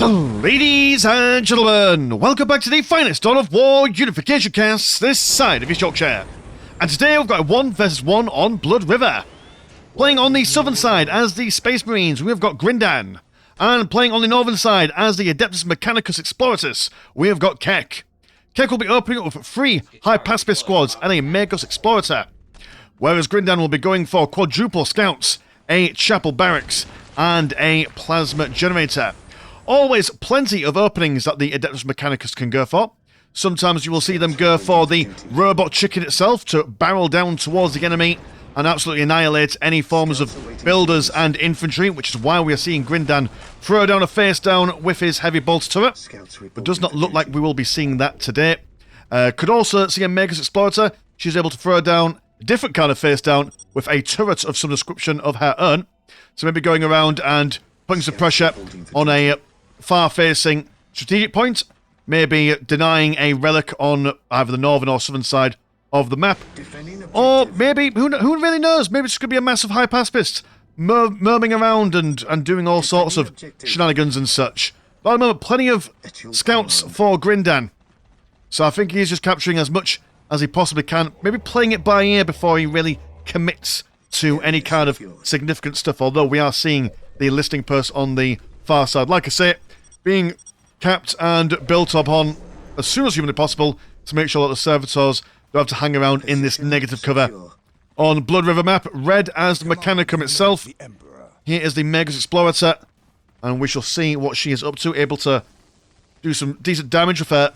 Ladies and gentlemen, welcome back to the finest Dawn of War Unification cast this side of East Yorkshire. And today we've got a 1 versus 1 on Blood River. Playing on the southern side as the Space Marines, we've got Grindan. And playing on the northern side as the Adeptus Mechanicus Exploratus, we have got Keck. Keck will be opening up with 3 high pacifist squads and a Mechanicus Explorator. Whereas Grindan will be going for quadruple scouts, a chapel barracks, and a plasma generator. Always plenty of openings that the Adeptus Mechanicus can go for. Sometimes you will see them go for the robot chicken itself to barrel down towards the enemy and absolutely annihilate any forms of builders and infantry, which is why we are seeing Grindan throw down a face down with his heavy bolter turret. But does not look like we will be seeing that today. Could also see a Mechanicus Explorator. She's able to throw down a different kind of face down with a turret of some description of her own. So maybe going around and putting some pressure on a far-facing strategic point, maybe denying a relic on either the northern or southern side of the map, or maybe, who really knows, maybe it's going to be a massive high pacifist murmuring around and doing all sorts of shenanigans and such. But at the moment, plenty of scouts for Grindan, so I think he's just capturing as much as he possibly can, maybe playing it by ear before he really commits to any kind of significant stuff, although we are seeing the listing post on the far side, like I say, being capped and built upon as soon as humanly possible to make sure that the servitors don't have to hang around in this negative cover. On Blood River map, red as the Mechanicum itself. Here is the Mechanicus Explorator, and we shall see what she is up to, able to do some decent damage with her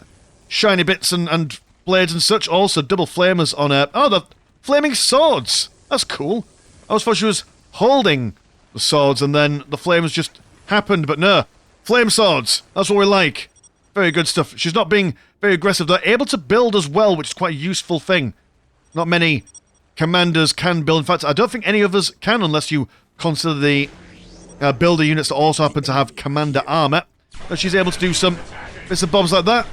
shiny bits and blades and such. Also, double flamers on her. Oh, the flaming swords! That's cool. I always thought she was holding the swords and then the flames just happened, but no. Flame swords, that's what we like. Very good stuff. She's not being very aggressive. They're able to build as well, which is quite a useful thing. Not many commanders can build. In fact, I don't think any of us can unless you consider the builder units that also happen to have commander armor. But she's able to do some bits and bobs like that.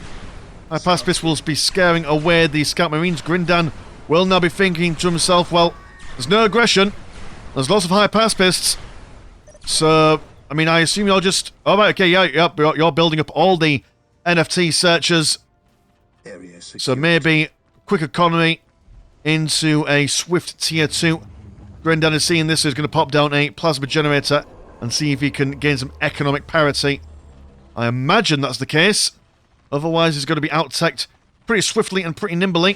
High pacifist will be scaring away the Scout Marines. Grindan will now be thinking to himself, well, there's no aggression. There's lots of high pacifists. So, I mean, I assume you're just... Oh, right, okay, yeah, you're building up all the NFT searchers. So maybe quick economy into a swift tier 2. Grindan is seeing this, so he's going to pop down a plasma generator and see if he can gain some economic parity. I imagine that's the case. Otherwise, he's going to be out-teched pretty swiftly and pretty nimbly.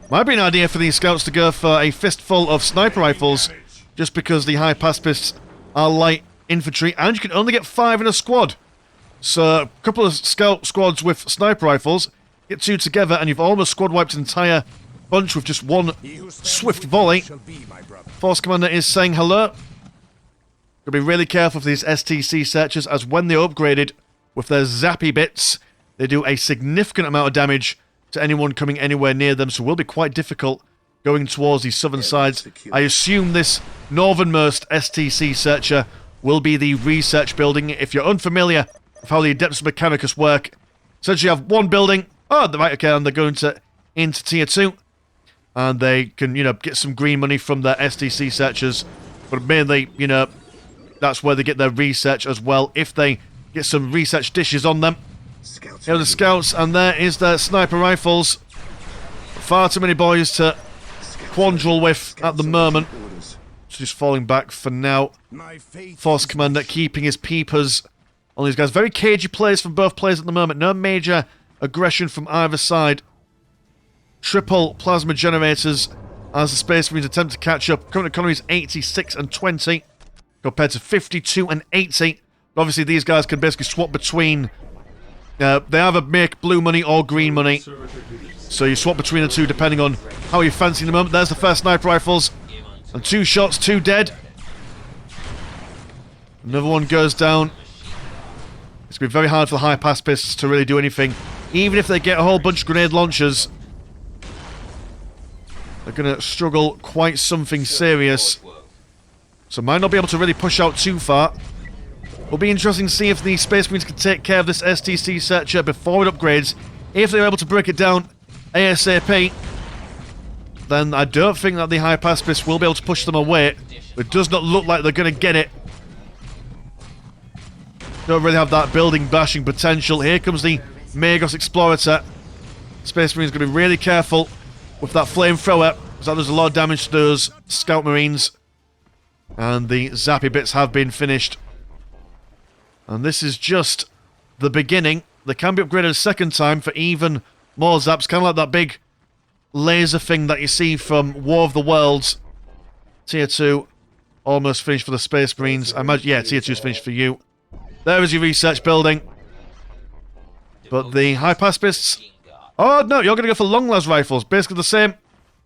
Might be an idea for these scouts to go for a fistful of sniper rifles, just because the high pacifists are light infantry, and you can only get 5 in a squad. So, a couple of scout squads with sniper rifles, get 2 together, and you've almost squad wiped an entire bunch with just 1 swift volley. Force Commander is saying hello. Gotta be really careful for these STC searchers, as when they're upgraded with their zappy bits, they do a significant amount of damage to anyone coming anywhere near them, so it will be quite difficult going towards the southern sides. I assume this northernmost STC searcher will be the research building. If you're unfamiliar with how the Adeptus Mechanicus work, essentially you have 1 building, right, okay, and they're going into tier 2, and they can, get some green money from their STC searchers, but mainly, that's where they get their research as well, if they get some research dishes on them. Here are the scouts, and there is their sniper rifles. Far too many boys to quandrel with at the moment. So just falling back for now. Force Commander keeping his peepers on these guys. Very cagey plays from both players at the moment. No major aggression from either side. Triple plasma generators as the Space Marines attempt to catch up. Current economy is 86 and 20 compared to 52 and 80. Obviously these guys can basically swap between... they either make blue money or green money. So you swap between the two depending on how you fancy in the moment. There's the first sniper rifles. And 2 shots, 2 dead. Another one goes down. It's going to be very hard for the high pacifists to really do anything. Even if they get a whole bunch of grenade launchers, they're going to struggle quite something serious. So might not be able to really push out too far. It'll be interesting to see if the Space Marines can take care of this STC searcher before it upgrades. If they're able to break it down ASAP, then I don't think that the high pacifists will be able to push them away. It does not look like they're going to get it. don't really have that building bashing potential. Here comes the Magos Explorator. Space Marine's going to be really careful with that flamethrower, because that does a lot of damage to those Scout Marines. And the zappy bits have been finished. And this is just the beginning. They can be upgraded a second time for even more zaps, kind of like that big laser thing that you see from War of the Worlds. Tier 2 almost finished for the Space Marines. I imagine, yeah, Tier 2 is finished for you. There is your research building. But the high pacifists... Oh, no, you're going to go for long-las rifles. Basically the same.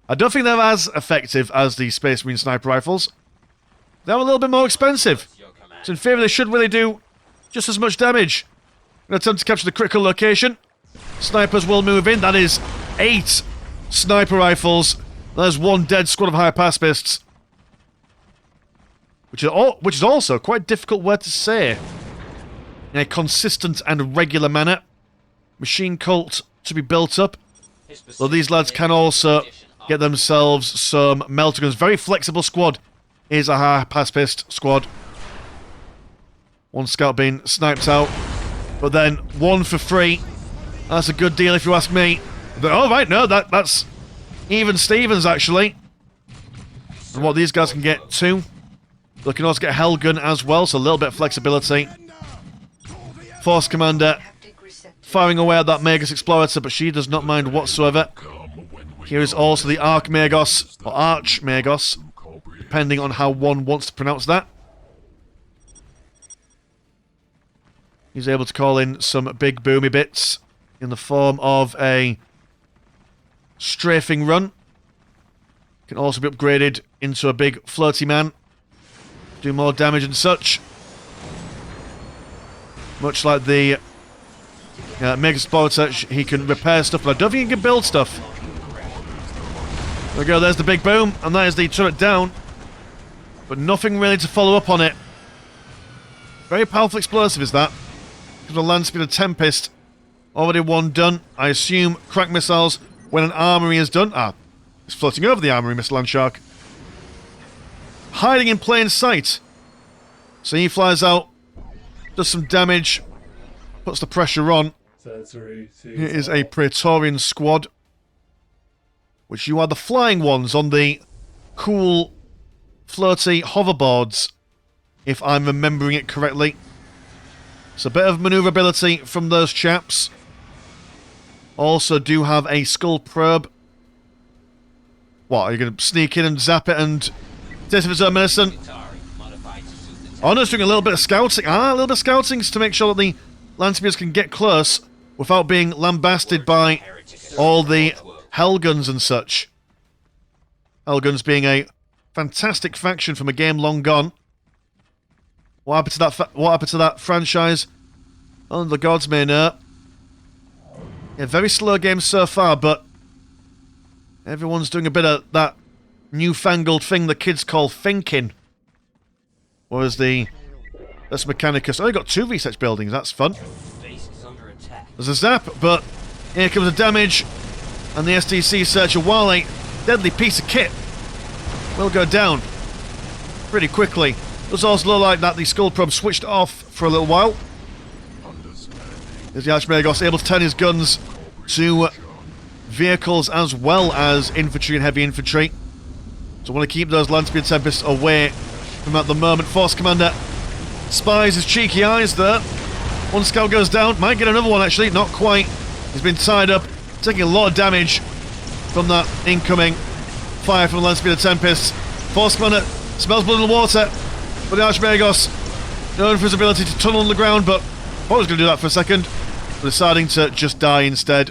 I don't think they're as effective as the Space Marine sniper rifles. They're a little bit more expensive. So in theory, they should really do just as much damage. I'm going to attempt to capture the critical location. Snipers will move in. That is 8 sniper rifles. There's 1 dead squad of high pacifists. Which is also quite difficult word to say. In a consistent and regular manner. Machine cult to be built up. Though these lads can also get themselves some melter guns. Very flexible squad is a high pacifist squad. 1 scout being sniped out. But then 1 for free. That's a good deal if you ask me. But, oh right, no, that's even Stevens actually. And what these guys can get too. They can also get a Hellgun as well, so a little bit of flexibility. Force Commander firing away at that Magos Explorator, but she does not mind whatsoever. Here is also the Archmagos, or Archmagos, depending on how one wants to pronounce that. He's able to call in some big boomy bits in the form of a strafing run. Can also be upgraded into a big floaty man. Do more damage and such. Much like the Mega Explorator, he can repair stuff, but I don't think he can build stuff. There we go, there's the big boom, and that is the turret down. But nothing really to follow up on it. Very powerful explosive is that. Because the land speed of Tempest. Already 1 done. I assume crack missiles when an armory is done. Ah, it's floating over the armory, Mr. Landshark. Hiding in plain sight. So he flies out, does some damage, puts the pressure on. Here is a Praetorian squad. Which you are the flying ones on the cool, floaty hoverboards, if I'm remembering it correctly. So a bit of maneuverability from those chaps. Also do have a skull probe. What, are you going to sneak in and zap it and taste of its own medicine? Oh no, it's doing a little bit of scouting. Ah, a little bit of scouting to make sure that the land speeders can get close without being lambasted by all the Hellguns and such. Hellguns being a fantastic faction from a game long gone. What happened to that franchise? Oh, the gods may know. Yeah, very slow game so far, but everyone's doing a bit of that newfangled thing the kids call thinking. Whereas that's Mechanicus. Oh, you got 2 research buildings. That's fun. There's a zap, but here comes the damage. And the STC Searcher, while a deadly piece of kit, will go down pretty quickly. It does also look like that the Skull Probe switched off for a little while. Is the Archmagos able to turn his guns to vehicles as well as infantry and heavy infantry. So I want to keep those Landspeed Tempests away from at the moment. Force Commander spies his cheeky eyes there. 1 scout goes down. Might get another one actually. Not quite. He's been tied up. Taking a lot of damage from that incoming fire from the Landspeeder Tempest. Force Commander smells blood in the water. But the Archmagos, known for his ability to tunnel underground, but I was going to do that for a second. But deciding to just die instead.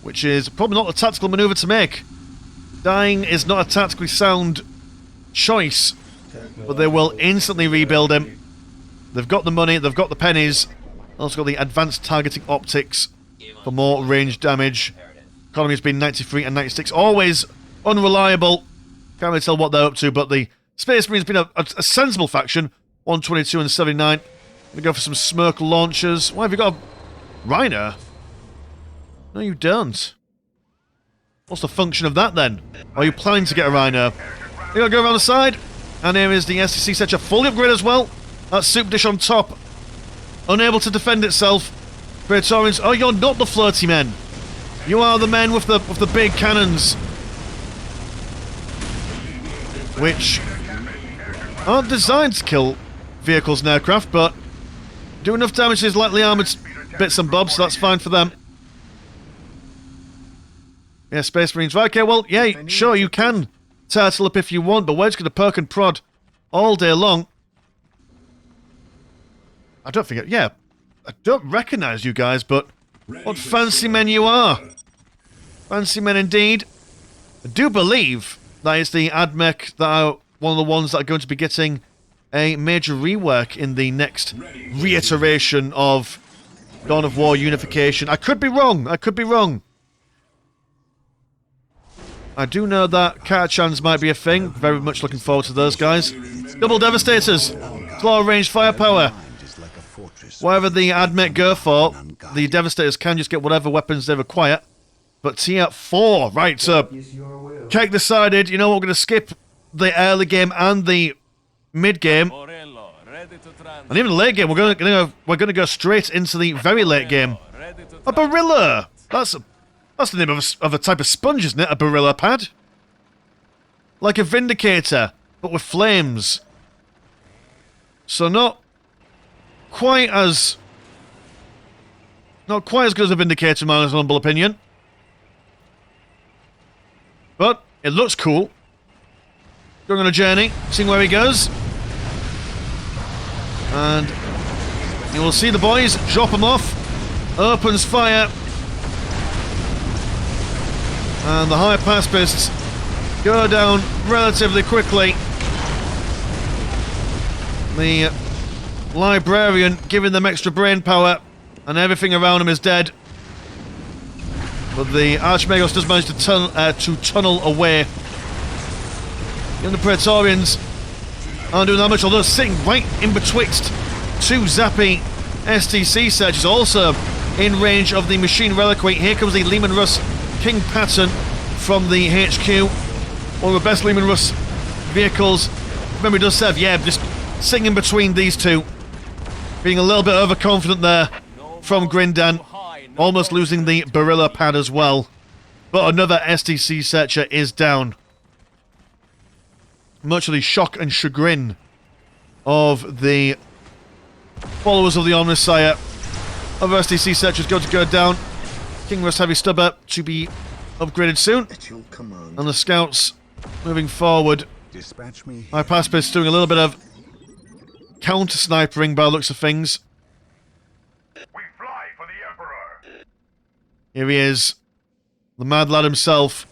Which is probably not a tactical maneuver to make. Dying is not a tactically sound choice. But they will instantly rebuild him. They've got the money, they've got the pennies. Also got the advanced targeting optics for more range damage. Economy has been 93 and 96. Always unreliable. Can't really tell what they're up to, but the Space Marine's been a sensible faction. 122 and 79. Gonna go for some smoke launchers. Why have you got a Rhino? No, you don't. What's the function of that then? Are you planning to get a Rhino? You gotta go around the side. And here is the STC Searcher fully upgraded as well. That soup dish on top, unable to defend itself. Praetorians, oh, you're not the flirty men. You are the men with the big cannons, which aren't designed to kill vehicles and aircraft, but do enough damage to these lightly armoured bits and bobs, so that's fine for them. Yeah, Space Marines. Right, okay, well, yeah, sure, you can turtle up if you want, but we're just going to perk and prod all day long. I don't think yeah, I don't recognise you guys, but what fancy men you are. Fancy men indeed. I do believe that is the AdMech that are one of the ones that are going to be getting a major rework in the next reiteration of Dawn of War Unification. I could be wrong. I could be wrong. I do know that Karachans might be a thing. Very much looking forward to those guys. Double Devastators. Claw ranged firepower. Whatever the AdMech go for, the Devastators can just get whatever weapons they require. But tier 4. Right, so Keck decided, you know what, we're going to skip the early game and the mid game. And even the late game, we're going to go straight into the very late game. A Barilla! That's the name of a type of sponge, isn't it? A Barilla pad? Like a Vindicator, but with flames. So not quite as good as a Vindicator, in my humble opinion. But it looks cool. Going on a journey, seeing where he goes. And you will see the boys drop him off. Opens fire. And the high pacifists go down relatively quickly. The librarian giving them extra brain power, and everything around him is dead. But the Archmagos does manage to tunnel away. And the Praetorians aren't doing that much, although sitting right in betwixt two zappy STC searches, also in range of the machine reliquary. Here comes the Lehman Russ King Patton from the HQ. One of the best Lehman Russ vehicles. Memory does serve, yeah, just sitting in between these two. Being a little bit overconfident there from Grindan. Almost losing the Barilla pad as well. But another STC searcher is down. Much of the shock and chagrin of the followers of the Omnissiah. Other STC searchers going to go down. King Russ Heavy Stubber to be upgraded soon. And the scouts moving forward. My pacifist doing a little bit of counter-snipering by the looks of things. We fly for the Emperor. Here he is. The mad lad himself.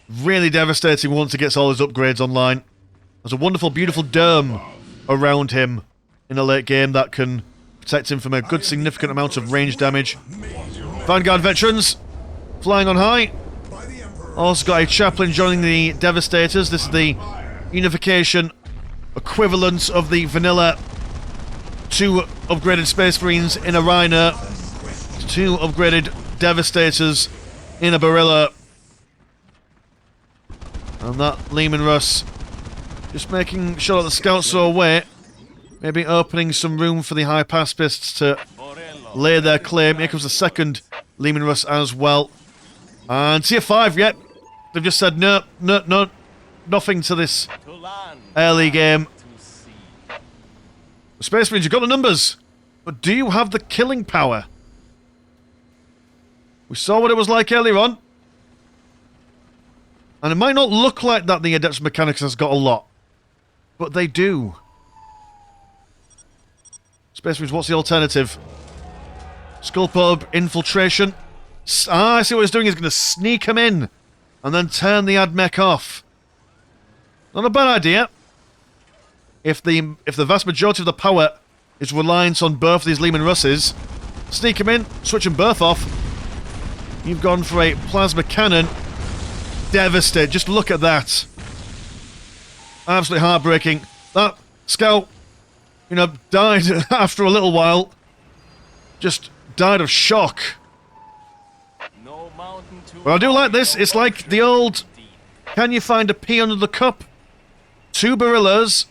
Really devastating once he gets all his upgrades online. There's a wonderful, beautiful dome around him in a late game that can protect him from a good significant amount of range damage. Vanguard veterans flying on high. Also got a chaplain joining the Devastators. This is the Unification equivalent of the vanilla 2 upgraded Space Marines in a Rhino, 2 upgraded Devastators in a Barilla. And that Lehman Russ just making sure that the scouts are away. Maybe opening some room for the high pacifists to lay their claim. Here comes the second Lehman Russ as well. And tier 5, yet. They've just said no, nothing to this early game. The Space Marines, you've got the numbers, but do you have the killing power? We saw what it was like earlier on. And it might not look like that the Adeptus Mechanicus has got a lot, but they do. Space Marines, what's the alternative? Skull Probe infiltration. I see what he's doing. He's going to sneak him in and then turn the AdMech off. Not a bad idea. If the vast majority of the power is reliant on both of these Lehman Russes, sneak him in, switch them both off. You've gone for a plasma cannon. Devastated. Just look at that. Absolutely heartbreaking. That scout, died after a little while. Just died of shock. But I do like this. It's like the old, can you find a pea under the cup? 2 Barillas,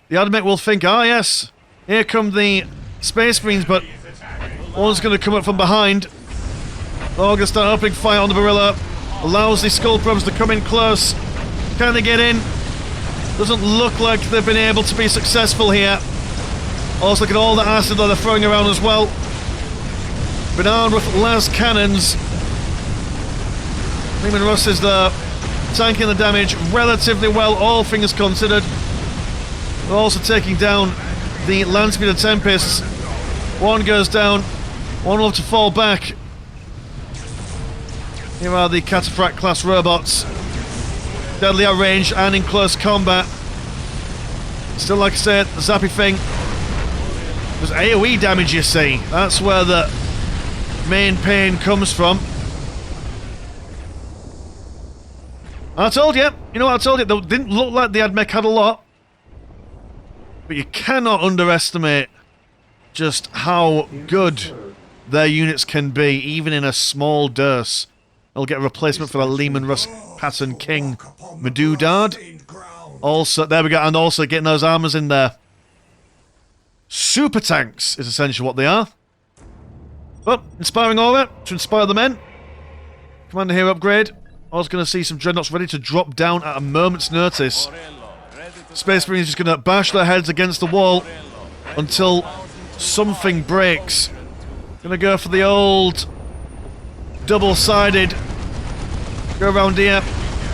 the Admech will think, ah yes, here come the Space Marines, but one's going to come up from behind. They're all going to start opening fire on the Barilla. Allows the Skull Probes to come in close. Can they get in? Doesn't look like they've been able to be successful here. Also, look at all the acid that they're throwing around as well. Been armed with las cannons. Lehman Russ is there, tanking the damage relatively well, all things considered. They're also taking down the Landspeeder Tempests. One goes down, one will have to fall back. Here are the Cataphract class robots. Deadly at range and in close combat. Still, like I said, the zappy thing. There's AoE damage, you see. That's where the main pain comes from. I told you. You know what I told you? They didn't look like the Admech had a lot. But you cannot underestimate just how good their units can be, even in a small dose. They'll get a replacement for the Lehman Russ pattern King Medudard. Also, there we go, and also getting those armors in there. Super tanks is essentially what they are. But, inspiring aura to inspire the men. Commander here upgrade. I was going to see some Dreadnoughts ready to drop down at a moment's notice. Space Marines just going to bash their heads against the wall until something breaks. Going to go for the old double-sided. Go around here.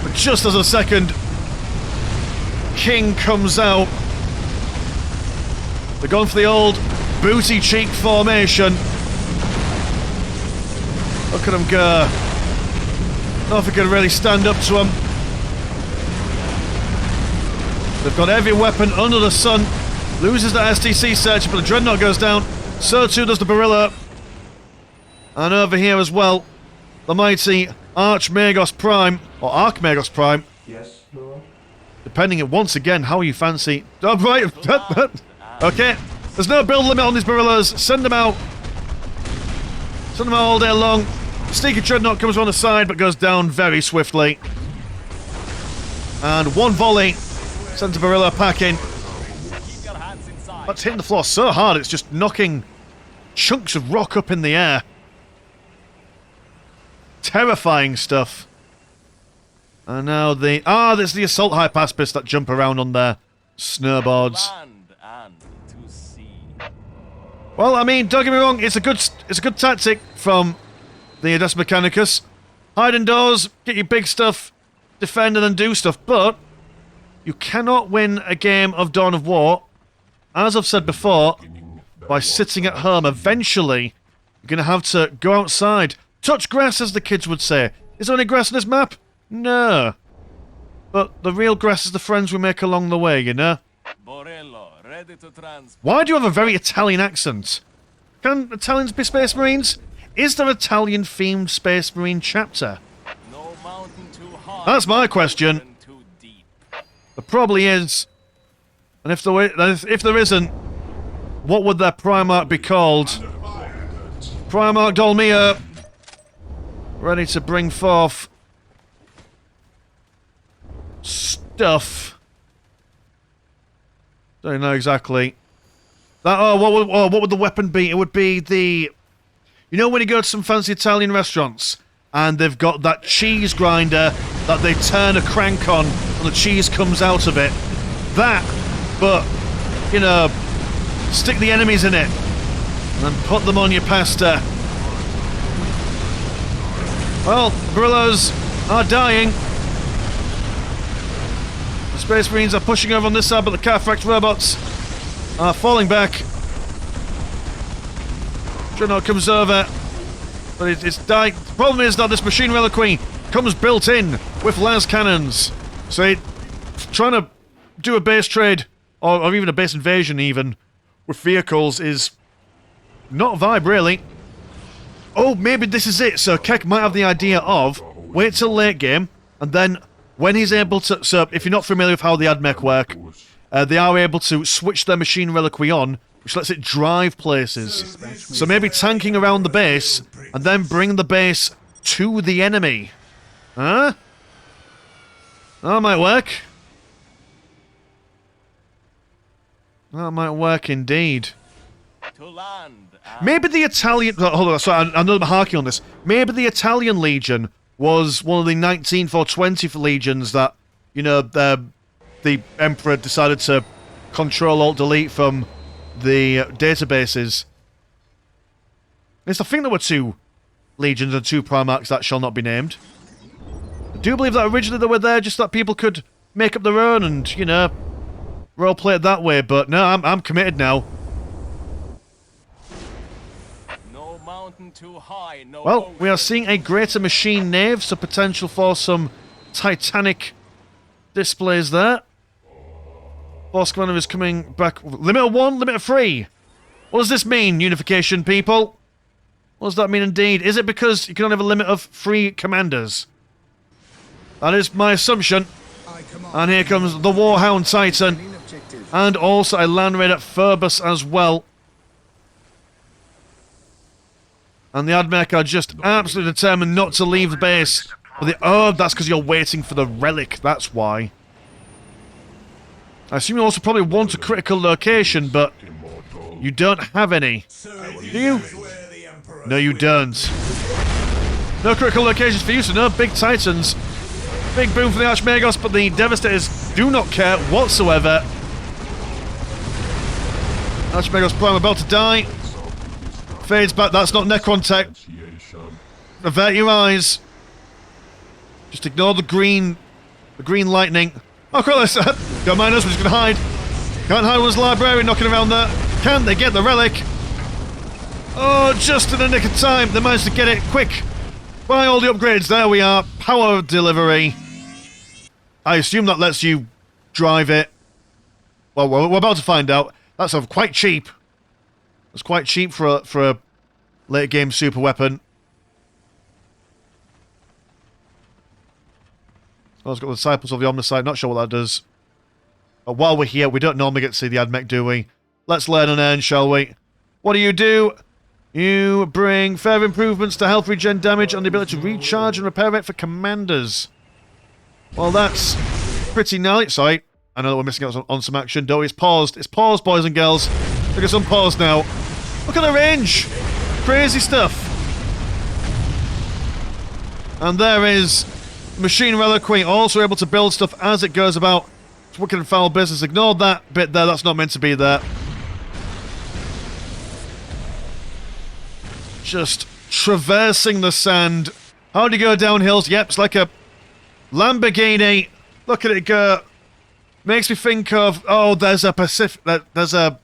But just as a second King comes out, they're going for the old booty cheek formation. Look at him go. Nothing can really stand up to him. They've got every weapon under the sun. Loses the STC search, but the Dreadnought goes down. So too does the Barilla. And over here as well, the mighty Archmagos Prime, or Archmagos Prime. Yes, Lord. Depending on, once again, how you fancy. Oh, right. Okay. There's no build limit on these Barillas. Send them out. Send them out all day long. Sneaky Dreadnought comes on the side, but goes down very swiftly. And one volley sends a Barilla packing. That's hitting the floor so hard, it's just knocking chunks of rock up in the air. Terrifying stuff. And now the... Ah, there's the Assault Hypaspis that jump around on their snowboards. Well, I mean, don't get me wrong, it's a good tactic from the Adeptus Mechanicus. Hide indoors, get your big stuff, defend and then do stuff, but you cannot win a game of Dawn of War, as I've said before, by sitting at home. Eventually, you're going to have to go outside. Touch grass, as the kids would say. Is there any grass on this map? No. But the real grass is the friends we make along the way, you know? Why do you have a very Italian accent? Can Italians be Space Marines? Is there Italian-themed Space Marine chapter? That's my question. There probably is. And if there isn't, what would their Primarch be called? Primarch Dolmia, ready to bring forth stuff. Don't know exactly. That what would the weapon be? It would be the... You know when you go to some fancy Italian restaurants and they've got that cheese grinder that they turn a crank on and the cheese comes out of it? That, but, you know, stick the enemies in it and then put them on your pasta. Well, the Barillas are dying. The Space Marines are pushing over on this side, but the Cataphract robots are falling back. Dreadnought comes over, but it's dying. The problem is that this machine reliquary comes built in with las cannons. So trying to do a base trade, or even a base invasion even, with vehicles is not a vibe, really. Oh, maybe this is it. So Keck might have the idea of wait till late game, and then when he's able to... So if you're not familiar with how the Admech work, they are able to switch their machine reliquary on, which lets it drive places. So maybe tanking around the base, and then bring the base to the enemy. Huh? That might work. That might work indeed. To land. Maybe the Italian... Oh, hold on, sorry, I know I'm harking on this. Maybe the Italian Legion was one of the 19th or 20th legions that, you know, the Emperor decided to Control-Alt-Delete from the databases. Yes, I think there were 2 legions and 2 Primarchs that shall not be named. I do believe that originally they were there just that people could make up their own and, you know, roleplay it that way, but no, I'm committed now. No mountain too high, no Well, we are ocean. seeing a greater machine nave, so potential for some Titanic displays there. Force Commander is coming back. Limiter 1, Limiter 3. What does this mean, Unification people? What does that mean indeed? Is it because you can only have a limit of 3 commanders? That is my assumption. And here comes the Warhound Titan. And also a Land Raider Phoebus as well. And the Admech are just absolutely determined not to leave the base. Oh, that's because you're waiting for the relic. That's why. I assume you also probably want a critical location, but you don't have any. Do you? No, you don't. No critical locations for you, so no big Titans. Big boom for the Archmagos, but the Devastators do not care whatsoever. Archmagos Prime about to die. Fades back, that's not Necron tech. Avert your eyes. Just ignore the green lightning. Oh, crap, don't mind us, we're just gonna hide. Can't hide one's librarian knocking around there. Can they get the relic? Oh, just in the nick of time. They managed to get it quick. Buy all the upgrades. There we are. Power delivery. I assume that lets you drive it. Well, we're about to find out. That's quite cheap. It's quite cheap for a late game super weapon. Oh, it's got the Disciples of the Omnicide. Not sure what that does. But while we're here, we don't normally get to see the Admech, do we? Let's learn and earn, shall we? What do? You bring further improvements to health regen damage and the ability to recharge and repair it for commanders. Well, that's pretty gnarly. Sorry, I know that we're missing out on some action. Don't we? It's paused. It's paused, boys and girls. Look at some pause now. Look at the range. Crazy stuff. And there is Machine Reliquary, also able to build stuff as it goes about. It's wicked and foul business. Ignore that bit there. That's not meant to be there. Just traversing the sand. How do you go down hills? Yep, it's like a Lamborghini. Look at it go. Makes me think of, oh, there's a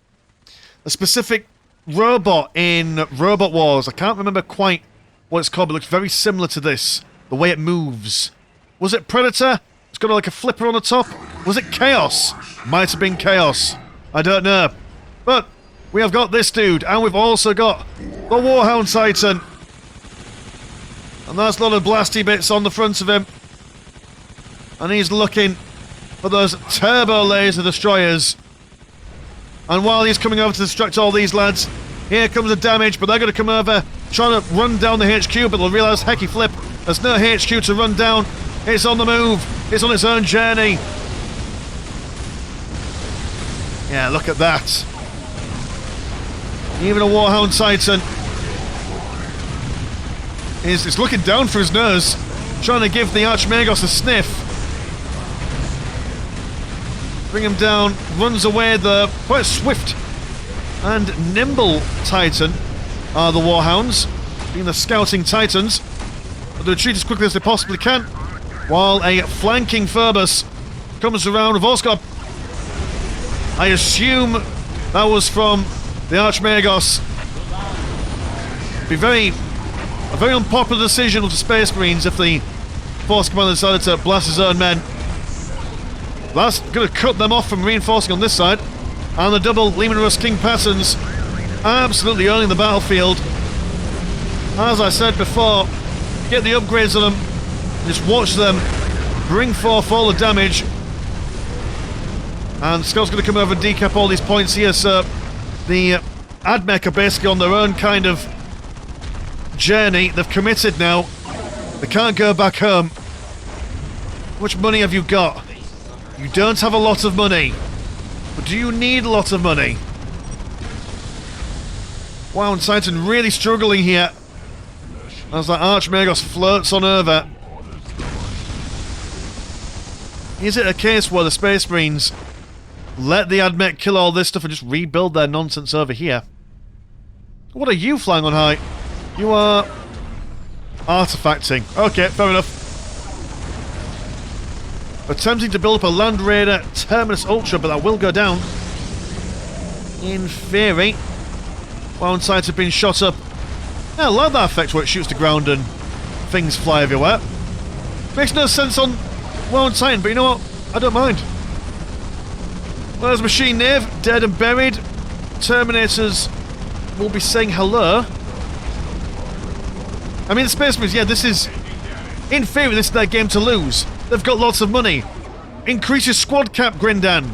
specific robot in Robot Wars. I can't remember quite what it's called, but it looks very similar to this. The way it moves. Was it Predator? It's got like a flipper on the top. Was it Chaos? Might have been Chaos. I don't know. But we have got this dude, and we've also got the Warhound Titan. And that's a lot of blasty bits on the front of him. And he's looking for those turbo laser destroyers. And while he's coming over to distract all these lads, here comes the damage, but they're going to come over, trying to run down the HQ, but they'll realise, hecky flip, there's no HQ to run down. It's on the move. It's on its own journey. Yeah, look at that. Even a Warhound Titan is looking down for his nose, trying to give the Archmagos a sniff. Bring him down, runs away. The quite swift and nimble Titan are the Warhounds, being the scouting Titans. But they retreat as quickly as they possibly can, while a flanking Phoebus comes around. We've also got, I assume that was from the Archmagos. Be a very unpopular decision with the Space Marines if the Force Commander decided to blast his own men. That's going to cut them off from reinforcing on this side. And the double Leman Russ King patterns absolutely owning the battlefield. As I said before, get the upgrades on them, just watch them bring forth all the damage. And Scott's going to come over and decap all these points here, so the Admech are basically on their own kind of journey. They've committed now. They can't go back home. How much money have you got? You don't have a lot of money. But Do you need a lot of money? Wow, and Titan really struggling here. As that Archmagos flirts on over. Is it a case where the Space Marines let the Admech kill all this stuff and just rebuild their nonsense over here? What are you flying on high? You are artifacting. Okay, fair enough. Attempting to build up a Land Raider Terminus Ultra, but that will go down. In theory. Wound sites have been shot up. Yeah, I like that effect where it shoots to ground and things fly everywhere. Makes no sense on Wound Titan, but you know what? I don't mind. There's Machine Knave, dead and buried. Terminators will be saying hello. I mean, the Space Marines, yeah, this is... In theory, this is their game to lose. They've got lots of money. Increase your squad cap, Grindan.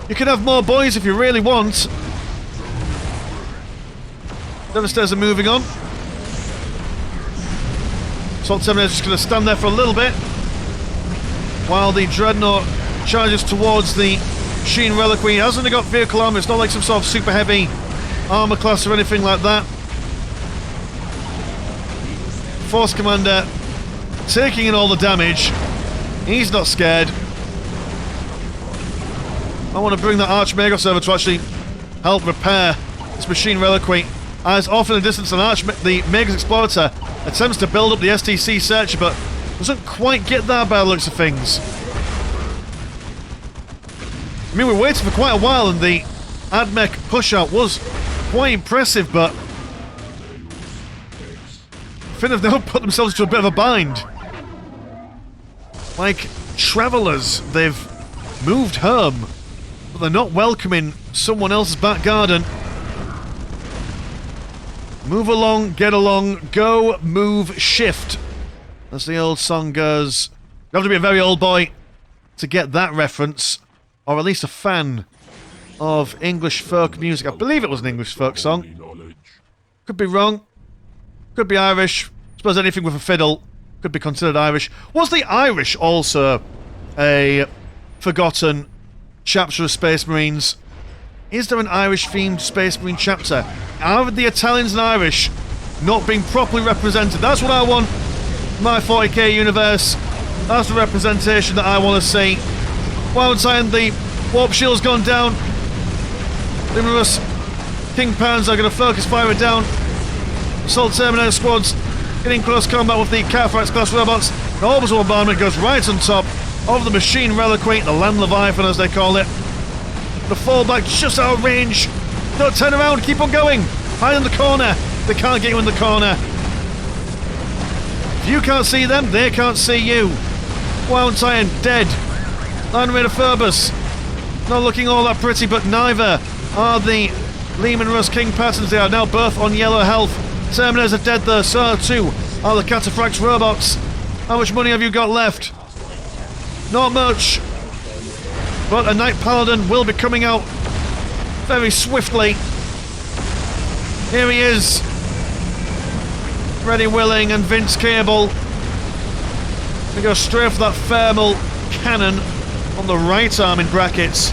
You can have more boys if you really want. Devastators are moving on. Assault Terminator's just going to stand there for a little bit while the Dreadnought charges towards the Machine Reliquary. He hasn't got vehicle armor. It's not like some sort of super heavy armor class or anything like that. Force Commander taking in all the damage. He's not scared. I want to bring that Archmagos over to actually help repair this Machine Reliquary. As off in the distance, the Magus Explorator attempts to build up the STC Searcher, but doesn't quite get there by the looks of things. I mean, we're waiting for quite a while, and the Admech push-out was quite impressive, but Finn have now put themselves into a bit of a bind. Like travellers, they've moved home, but they're not welcoming someone else's back garden. Move along, get along, go, move, shift. As the old song goes. You have to be a very old boy to get that reference, or at least a fan of English folk music. I believe it was an English folk song. Could be wrong. Could be Irish. I suppose anything with a fiddle could be considered Irish. Was the Irish also a forgotten chapter of Space Marines? Is there an Irish-themed Space Marine chapter? Are the Italians and Irish not being properly represented? That's what I want. My 40k universe. That's the representation that I want to see. Wild Titan, the Warp Shield's gone down. Numerous King Pans are going to focus fire it down. Assault Terminator squads getting close combat with the Carfax class robots. The orbital bombardment goes right on top of the Machine Reliquary, the Land Leviathan as they call it. The fallback just out of range. Don't turn around, keep on going. Hide in the corner. They can't get you in the corner. If you can't see them, they can't see you. Wound Titan dead. Land Raider Phobos not looking all that pretty, but neither are the Lehman Russ King Patterns. They are now both on yellow health. Terminators are dead though, so too are the Cataphracts robots. How much money have you got left? Not much. But a Knight Paladin will be coming out very swiftly. Here he is. Ready, willing, and Vince Cable. We go straight for that thermal cannon on the right arm in brackets,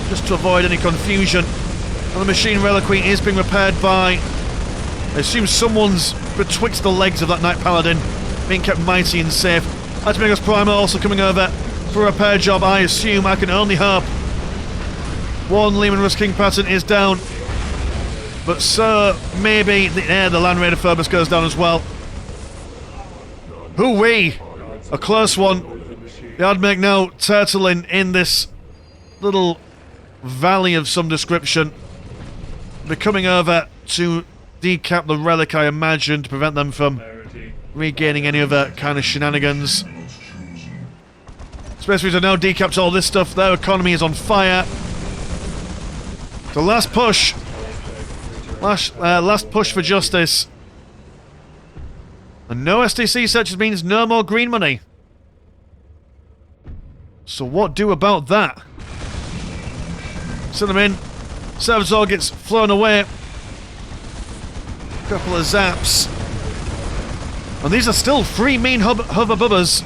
just to avoid any confusion. And the Machine Reliquary is being repaired by, I assume someone's betwixt the legs of that Knight Paladin, being kept mighty and safe. Archmagos Primer also coming over for a repair job, I assume. I can only hope. One Lehman Russ King Pattern is down, but so maybe the Land Raider Phobos goes down as well. Hoo-wee! A close one. The Admech now turtling in this little valley of some description. They're coming over to decap the relic, I imagine, to prevent them from regaining any other kind of shenanigans. Space Marines have now decapped all this stuff. Their economy is on fire. The last push. Last push for justice. And no STC searches means no more green money. So what do about that? Send them in. Servitor gets flown away. Couple of zaps. And these are still three mean hover bubbas.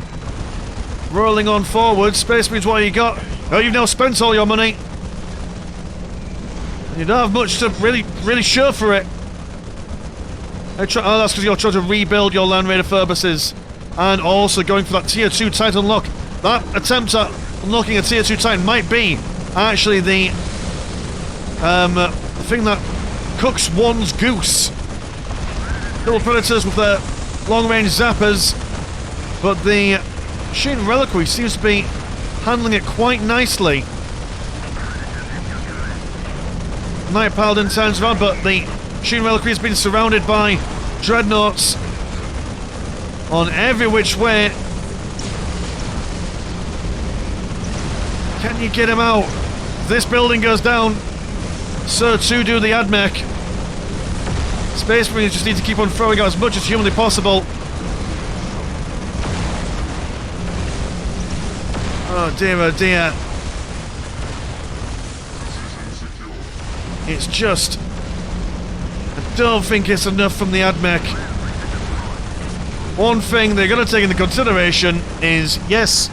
Rolling on forward. Space Marines, what you got? Oh, you've now spent all your money. You don't have much to really show for it. Oh, that's because you're trying to rebuild your Land Raider Phoebuses. And also going for that Tier 2 Titan unlock. That attempt at unlocking a Tier 2 Titan might be actually the thing that cooks one's goose. Little Predators with their long-range zappers. But the Machine Reliquary seems to be handling it quite nicely. Knight Paladin turns around, but the Machine Reliquary has been surrounded by Dreadnoughts on every which way. Can you get him out? If this building goes down, so too do the Admech. Space Marines just need to keep on throwing out as much as humanly possible. Oh dear, oh dear. It's just... I don't think it's enough from the Admech. One thing they're going to take into consideration is, yes,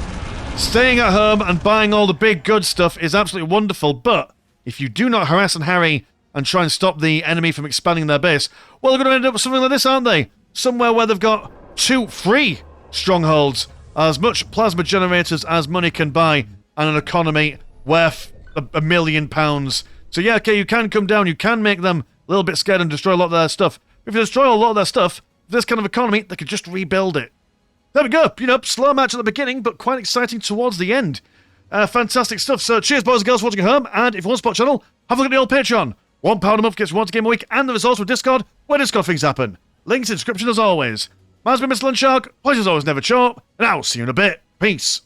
staying at home and buying all the big good stuff is absolutely wonderful, but if you do not harass and harry and try and stop the enemy from expanding their base, well, they're going to end up with something like this, aren't they? Somewhere where they've got 3 strongholds, as much plasma generators as money can buy, and an economy worth £1 million. So yeah, okay, you can come down, you can make them a little bit scared and destroy a lot of their stuff. If you destroy a lot of their stuff, this kind of economy, they could just rebuild it. There we go. You know, slow match at the beginning, but quite exciting towards the end. Fantastic stuff. So cheers, boys and girls, for watching at home. And if you want to support the channel, have a look at the old Patreon. £1 a month gets you once a game a week, and the resource with Discord, where Discord things happen. Links in the description as always. Mine's been Mr. Lunchshark. Pleasure's always never short, and I'll see you in a bit. Peace.